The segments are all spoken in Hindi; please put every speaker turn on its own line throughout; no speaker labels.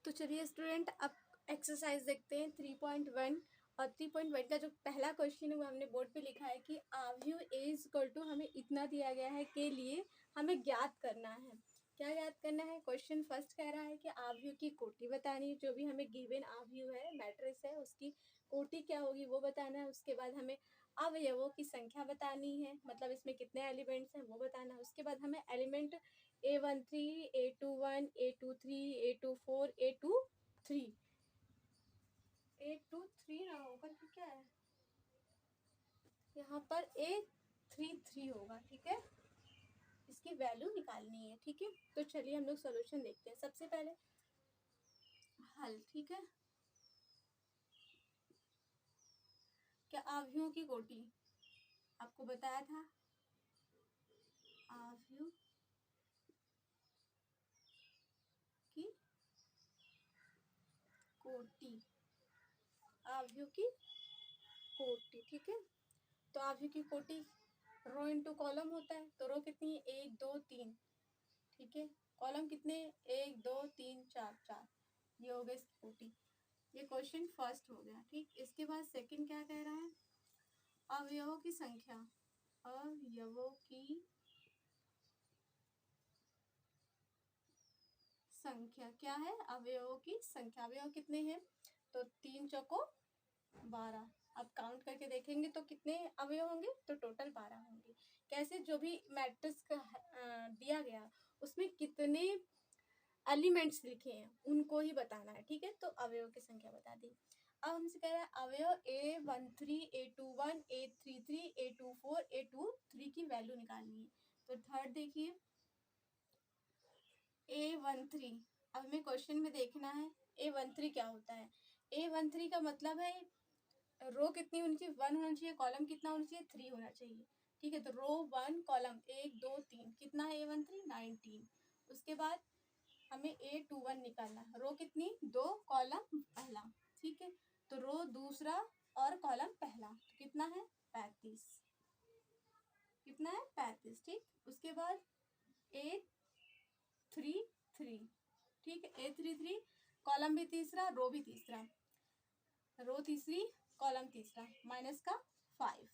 तो चलिए स्टूडेंट, अब एक्सरसाइज देखते हैं 3.1। और 3.1 का जो पहला क्वेश्चन है वो हमने बोर्ड पे लिखा है कि आव्यू ए इज इक्वल टू, हमें इतना दिया गया है के लिए हमें ज्ञात करना है। क्या ज्ञात करना है? क्वेश्चन फर्स्ट कह रहा है कि आव्यू की कोटि बतानी है। जो भी हमें गिवन आव्यू है, मैट्रिक्स है, उसकी कोटि क्या होगी वो बताना है। उसके बाद हमें अवयवों की संख्या बतानी है, मतलब इसमें कितने एलिमेंट्स हैं वो बताना है। उसके बाद हमें element A13, A21, A23, A24, A23 ना होगा तो क्या है, यहाँ पर A33 होगा। ठीक है, इसकी वैल्यू निकालनी है। ठीक है, तो चलिए हम लोग सॉल्यूशन देखते हैं। सबसे पहले हल। ठीक है, क्या आव्यूहों की कोटि आपको बताया था, आव्यूह की कोटि, आव्यूह की कोटि। ठीक है, तो आव्यूह की कोटि रो इंटू कॉलम होता है। तो रो कितनी है? 1 2 3। ठीक है, कॉलम कितने? 1 2 3 4 4। ये हो गया इसकी कोटि। ये क्वेश्चन फर्स्ट हो गया। ठीक, इसके बाद सेकंड क्या कह रहा है? अवयवों की संख्या, अवयवों की संख्या क्या है? अवयवों की संख्या। अवयव कितने हैं? तो 3 चौको 12। अब काउंट करके देखेंगे तो कितने अवयव होंगे? तो टोटल 12 होंगे। कैसे? जो भी मैट्रिक्स का दिया गया उसमें कितने एलिमेंट्स लिखे हैं उनको ही बताना है। ठीक है, तो अवयव की संख्या बता दी। अब हमसे कह रहा है अवयव A13, A21, A33, A24, A23 की वैल्यू निकालनी है। तो थर्ड देखिए, A13। अब हमें क्वेश्चन में देखना है A13 क्या होता है। A13 का मतलब है रो कितनी होनी चाहिए? 1 होना चाहिए। कॉलम कितना होना चाहिए? 3 होना चाहिए। ठीक है, तो रो 1 कॉलम 1 2 3 कितना है A13? 19। उसके बाद हमें A21 निकालना है। रो कितनी? 2 कॉलम पहला। ठीक है, तो रो दूसरा और कॉलम पहला, तो कितना है? 35। कितना है? 35। ठीक, उसके बाद A33। ठीक है, A33 कॉलम भी तीसरा, रो भी तीसरा, रो तीसरी कॉलम तीसरा, माइनस का 5।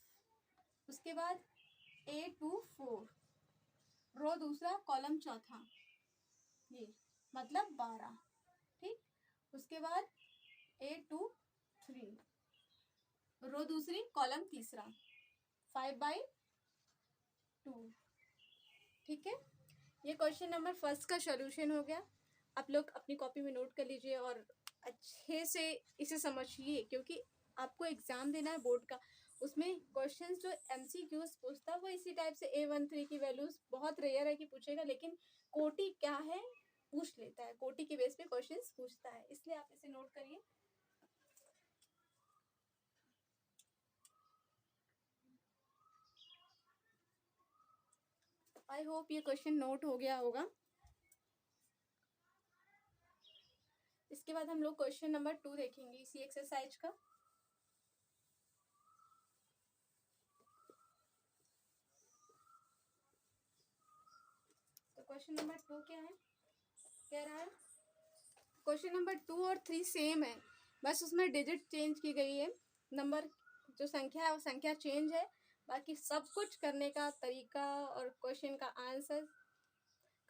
उसके बाद A24 रो दूसरा कॉलम चौथा, ये मतलब 12। ठीक, उसके बाद A23 रो दूसरी कॉलम तीसरा, 5/2। ठीक है, ये क्वेश्चन नंबर फर्स्ट का सॉल्यूशन हो गया। आप लोग अपनी कॉपी में नोट कर लीजिए और अच्छे से इसे समझिए, क्योंकि आपको एग्जाम देना है बोर्ड का। उसमें क्वेश्चंस जो MCQs पूछता है वो इसी टाइप से A13 की वैल्यूज बहुत रेयर है कि पूछेगा, लेकिन कोटि क्या है पूछ लेता है। कोटि के बेस पे क्वेश्चंस पूछता है, इसलिए आप इसे नोट करिए। आई होप ये क्वेश्चन नोट हो गया होगा। इसके बाद हम लोग क्वेश्चन नंबर 2 देखेंगे इसी एक्सरसाइज का। तो क्वेश्चन नंबर 2 क्या है? कह रहा है क्वेश्चन नंबर 2 और 3 सेम है, बस उसमें डिजिट चेंज की गई है। नंबर जो संख्या है वो संख्या चेंज है, बाकी सब कुछ करने का तरीका और क्वेश्चन का आंसर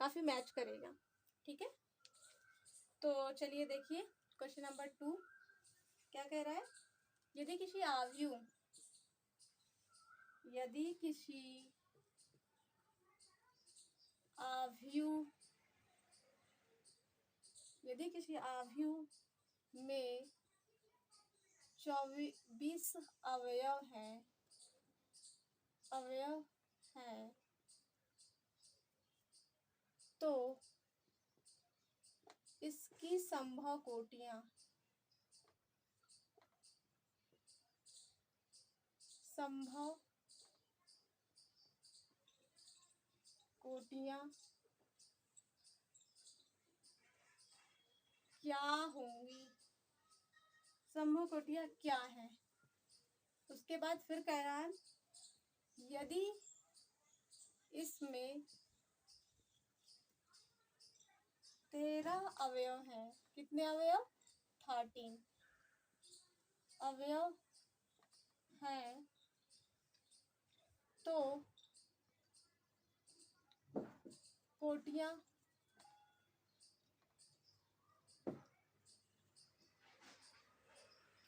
काफ़ी मैच करेगा। ठीक है, तो चलिए देखिए क्वेश्चन नंबर 2 क्या कह रहा है। यदि किसी आव्यूह, यदि किसी आव्यूह यदि किसी आव्यूह में 24 अवयव हैं तो इसकी संभव कोटियां, संभव कोटियां क्या होंगी? संभव कोटियां क्या है? उसके बाद फिर कह रहा है यदि इसमें 13 अवयव हैं। कितने अवयव? 13 अवयव हैं। तो कोटियां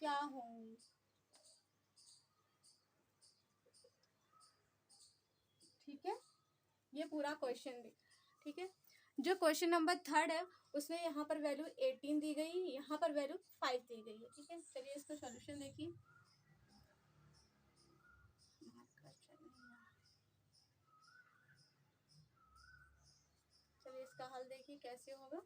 क्या होंगी? ठीक है, ये पूरा क्वेश्चन भी ठीक है। जो क्वेश्चन नंबर 3 है उसमें यहाँ पर वैल्यू 18 दी गई, यहाँ पर वैल्यू 5 दी गई है। ठीक है, चलिए इसका सॉल्यूशन देखिए। चलिए इसका हल देखिए कैसे होगा।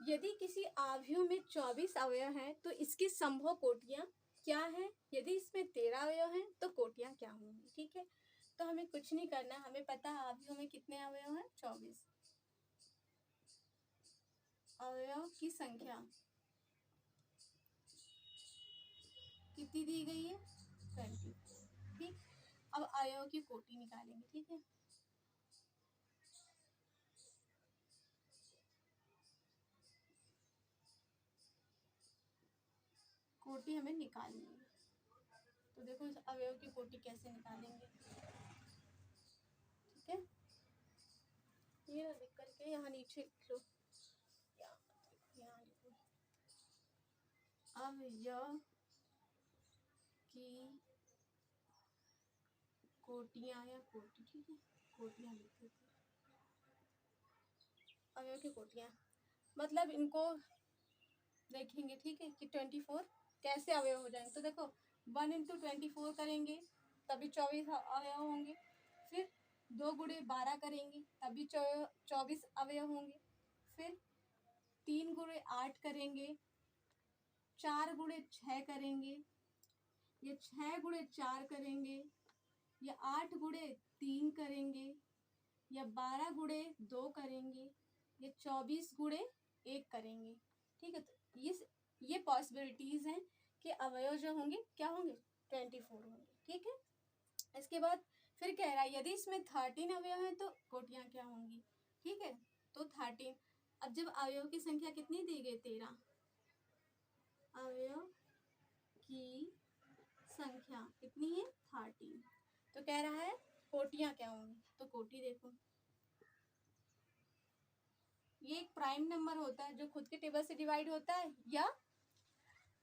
यदि किसी आव्यूह में 24 अवयव हैं तो इसकी संभव कोटियां क्या है? यदि इसमें 13 अवयव हैं तो कोटियां क्या होंगी? ठीक है, तो हमें कुछ नहीं करना, हमें पता है आव्यूह में कितने अवयव हैं? 24। अवयव की संख्या कितनी दी गई है? 20। ठीक, अब अवयव की कोटि निकालेंगे। ठीक है, कोटि हमें निकालनी है, तो देखो इस अवयव की कोटि कैसे निकालेंगे। ठीक है, ये ना लिख करके यहाँ नीचे लिख लो, यहाँ लिखो अवयव की कोटियां या कोटि। ठीक है, कोटियां लिख देते हैं। अवयव की कोटियां मतलब इनको देखेंगे। ठीक है, कि 24 कैसे अवयव हो जाएंगे। तो देखो 1 × 24 करेंगे तभी 24 अवयव होंगे। फिर 2 × 12 करेंगे तभी 24 अवयव होंगे। फिर 3 × 8 करेंगे, 4 × 6 करेंगे, या 6 × 4 करेंगे, या 8 × 3 करेंगे, या 12 × 2 करेंगे, या 24 × 1 करेंगे। ठीक है, तो ये पॉसिबिलिटीज हैं कि अवयव जो होंगे क्या होंगे? 24 होंगे। ठीक है, इसके बाद फिर कह रहा है यदि इसमें 13 अवयव हैं तो कोटियां क्या होंगी? ठीक है, तो 13। अब जब अवयव की संख्या कितनी दी गई? 13। अवयव की संख्या कितनी है? 13। तो कह रहा है कोटियां क्या होंगी? तो कोटि देखो, ये एक प्राइम नंबर होता है जो खुद के टेबल से डिवाइड होता है या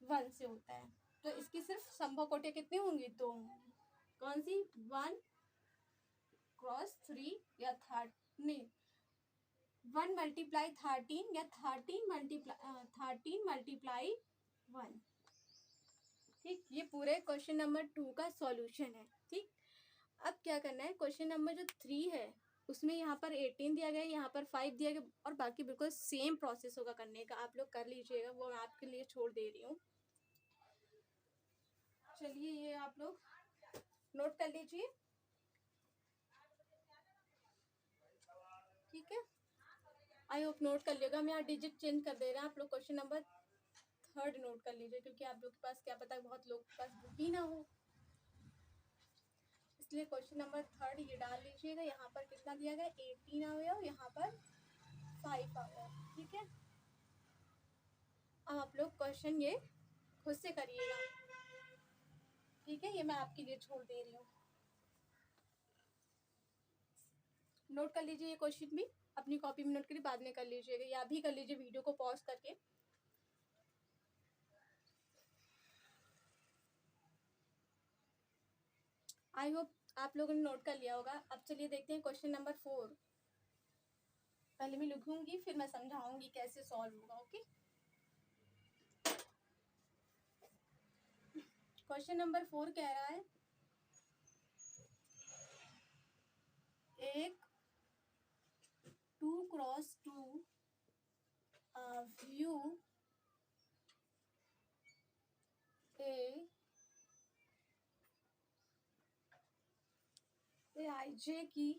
1 से होता है। तो इसकी सिर्फ संभव कोटियां कितनी होंगी? 2 होंगी। कौन सी? 1 क्रॉस 3 या 13 नहीं, 1 × 13 या 13 × 1। ठीक, ये पूरे क्वेश्चन नंबर 2 का सॉल्यूशन है। ठीक, अब क्या करना है, क्वेश्चन नंबर जो 3 है उसमें यहाँ पर 18 दिया गया है, यहाँ पर 5 दिया गया, और बाकी बिल्कुल सेम प्रोसेस होगा करने का। आप लोग कर लीजिएगा, वो मैं आपके लिए छोड़ दे रही हूँ। चलिए ये आप लोग नोट कर लीजिए। ठीक है, आई होप नोट कर लिएगा। मैं यहाँ डिजिट चेंज कर दे रहा हूँ, आप लोग क्वेश्चन नंबर 3 नोट कर लीजिए, क्योंकि आप लोग के पास क्या पता बहुत लोग के पास बुक ही ना हो, इसलिए क्वेश्चन नंबर 3 ये डाल लीजिएगा। यहाँ पर कितना दिया गया? 18 अवयव, यहाँ पर 5 अवयव। ठीक है, अब आप लोग क्वेश्चन ये खुद से करिएगा। ठीक है, ये मैं आपके लिए छोड़ दे रही हूँ, नोट कर लीजिए। ये क्वेश्चन भी अपनी कॉपी में नोट करिए, बाद में कर लीजिएगा, या भी कर लीजिए वीडियो को पॉज करके। आई होप आप लोगों ने नोट कर लिया होगा। अब चलिए देखते हैं क्वेश्चन नंबर 4। पहले मैं लिखूंगी फिर मैं समझाऊंगी कैसे सॉल्व होगा। ओके, क्वेश्चन नंबर 4 कह रहा है एक 2 × 2 व्यू IJ की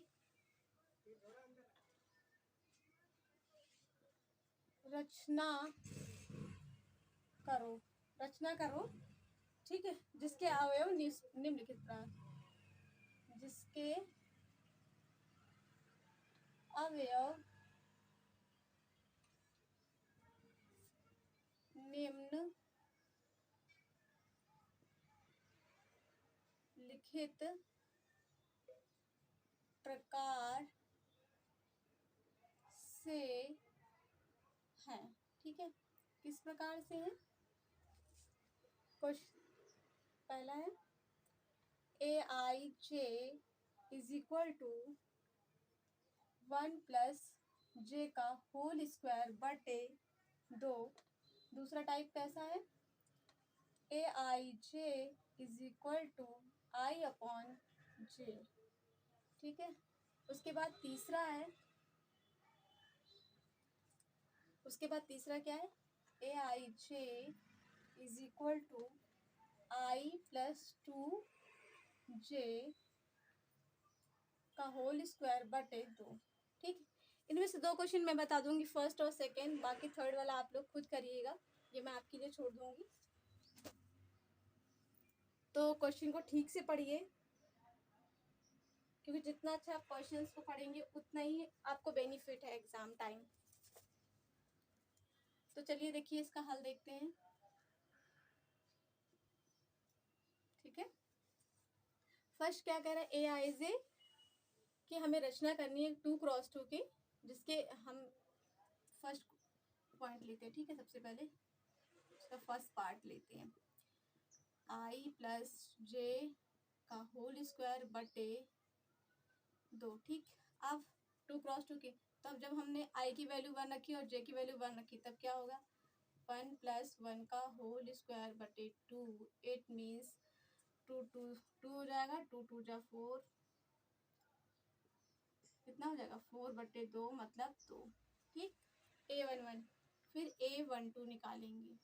रचना करो। ठीक है, जिसके अवयव निम्नलिखित प्रकार। जिसके अवयव निम्न लिखित प्रकार से है। ठीक है, किस प्रकार से है? क्वेश्चन पहला है AIJ is equal to 1 plus J का होल स्क्वायर बटे 2। दूसरा टाइप कैसा है? AIJ is equal to I upon J. ठीक है, उसके बाद तीसरा है, उसके बाद तीसरा क्या है? AIJ is equal to I plus 2J का होल स्क्वायर बटे 2। ठीक, इनमें से दो क्वेश्चन मैं बता दूंगी, फर्स्ट और सेकंड, बाकी थर्ड वाला आप लोग खुद करिएगा, ये मैं आपके लिए छोड़ दूंगी। तो क्वेश्चन को ठीक से पढ़िए, क्योंकि जितना अच्छा आप क्वेश्चंस को पढ़ेंगे उतना ही आपको बेनिफिट है एग्जाम टाइम। तो चलिए देखिए इसका हल देखते हैं। ठीक है, फर्स्ट क्या कह रहा है AIJ कि हमें रचना करनी है 2 क्रॉस 2 की, जिसके हम फर्स्ट पॉइंट लेते हैं। ठीक है, सबसे पहले इसका फर्स्ट पार्ट लेते हैं, I प्लस जे का होल स्क्वायर बटे 2। ठीक, अब 2 क्रॉस 2 के, तब जब हमने I की वैल्यू 1 रखी और J की वैल्यू 1 रखी, तब क्या होगा? 1 प्लस 1 का होल स्क्वायर बटे 2। इट मीन्स 2 हो जाएगा, 2 जा 4, कितना हो जाएगा? 4 बटे 2 मतलब 2। ठीक, A11, फिर A12 निकालेंगे,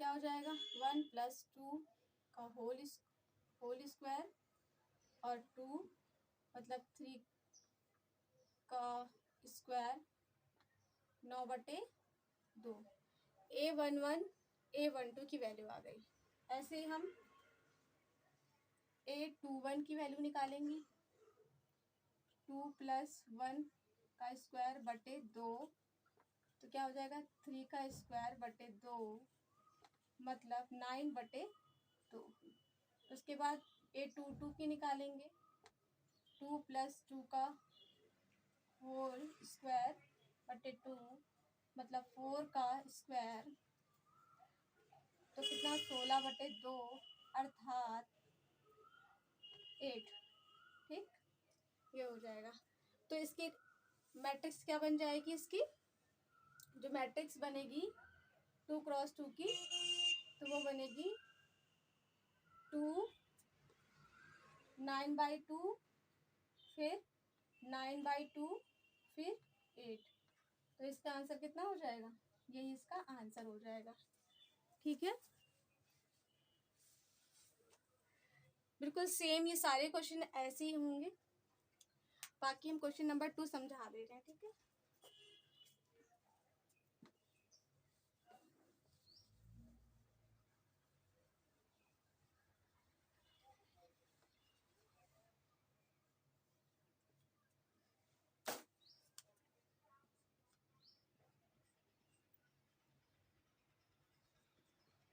क्या हो जाएगा? 1 प्लस 2 का होल स्क्वायर और 2 मतलब 3 का स्क्वायर 9 बटे 2। A11 A12 की वैल्यू आ गई। ऐसे ही हम A21 की वैल्यू निकालेंगे, 2 प्लस 1 का स्क्वायर बटे 2, तो क्या हो जाएगा? 3 का स्क्वायर बटे 2 मतलब 9 बटे 2। उसके बाद A22 की निकालेंगे, 2 प्लस 2 का होल स्क्वायर बटे 2 मतलब 4 का स्क्वायर, तो कितना? 16 बटे 2 अर्थात 8। ठीक, ये हो जाएगा। तो इसकी मैट्रिक्स क्या बन जाएगी? इसकी जो मैट्रिक्स बनेगी 2 क्रॉस 2 की, तो वो बनेगी 2 9/2, फिर 9/2, फिर 8। तो इसका आंसर कितना हो जाएगा? यही इसका आंसर हो जाएगा। ठीक है, बिल्कुल सेम ये सारे क्वेश्चन ऐसे ही होंगे। बाकी हम क्वेश्चन नंबर 2 समझा दे रहे हैं। ठीक है,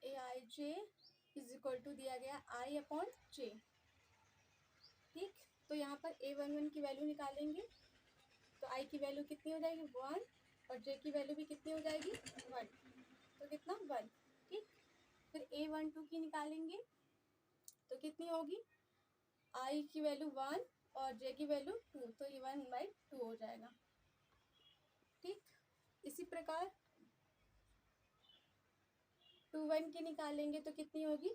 AIJ इज इक्वल टू दिया गया I अपॉन J। ठीक, तो यहाँ पर A11 की वैल्यू निकालेंगे, तो I की वैल्यू कितनी हो जाएगी? 1, और J की वैल्यू भी कितनी हो जाएगी? 1, तो कितना? 1। ठीक, फिर A12 की निकालेंगे, तो कितनी होगी? I की वैल्यू 1 और J की वैल्यू 2, तो ये 1/2 हो जाएगा। ठीक, इसी प्रकार 21 की निकालेंगे, तो कितनी होगी?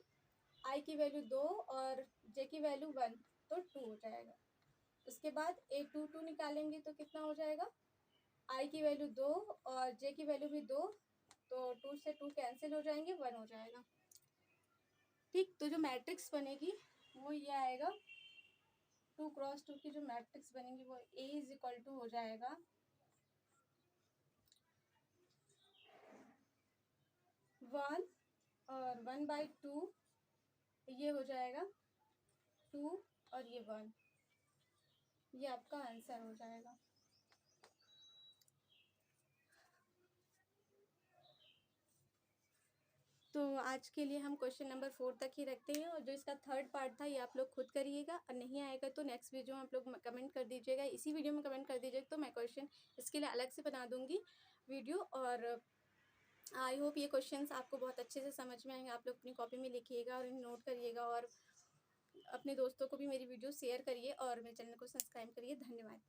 I की वैल्यू 2 और J की वैल्यू 1, तो 2 हो जाएगा। उसके बाद A22 निकालेंगे, तो कितना हो जाएगा? I की वैल्यू 2 और J की वैल्यू भी 2, तो 2 से 2 कैंसिल हो जाएंगे, 1 हो जाएगा। ठीक, तो जो मैट्रिक्स बनेगी वो ये आएगा, 2 क्रॉस 2 की जो मैट्रिक्स बनेगी वो A इज इक्वल टू हो जाएगा 1 और 1/2, ये हो जाएगा 2 और ये 1, ये आपका आंसर हो जाएगा। तो आज के लिए हम क्वेश्चन नंबर 4 तक ही रखते हैं, और जो इसका थर्ड पार्ट था ये आप लोग खुद करिएगा, और नहीं आएगा तो नेक्स्ट वीडियो में आप लोग कमेंट कर दीजिएगा, इसी वीडियो में कमेंट कर दीजिएगा, तो मैं क्वेश्चन इसके लिए अलग से बना दूंगी वीडियो। और आई होप ये क्वेश्चंस आपको बहुत अच्छे से समझ में आएंगे। आप लोग अपनी कॉपी में लिखिएगा और इन्हें नोट करिएगा, और अपने दोस्तों को भी मेरी वीडियो शेयर करिए, और मेरे चैनल को सब्सक्राइब करिए। धन्यवाद।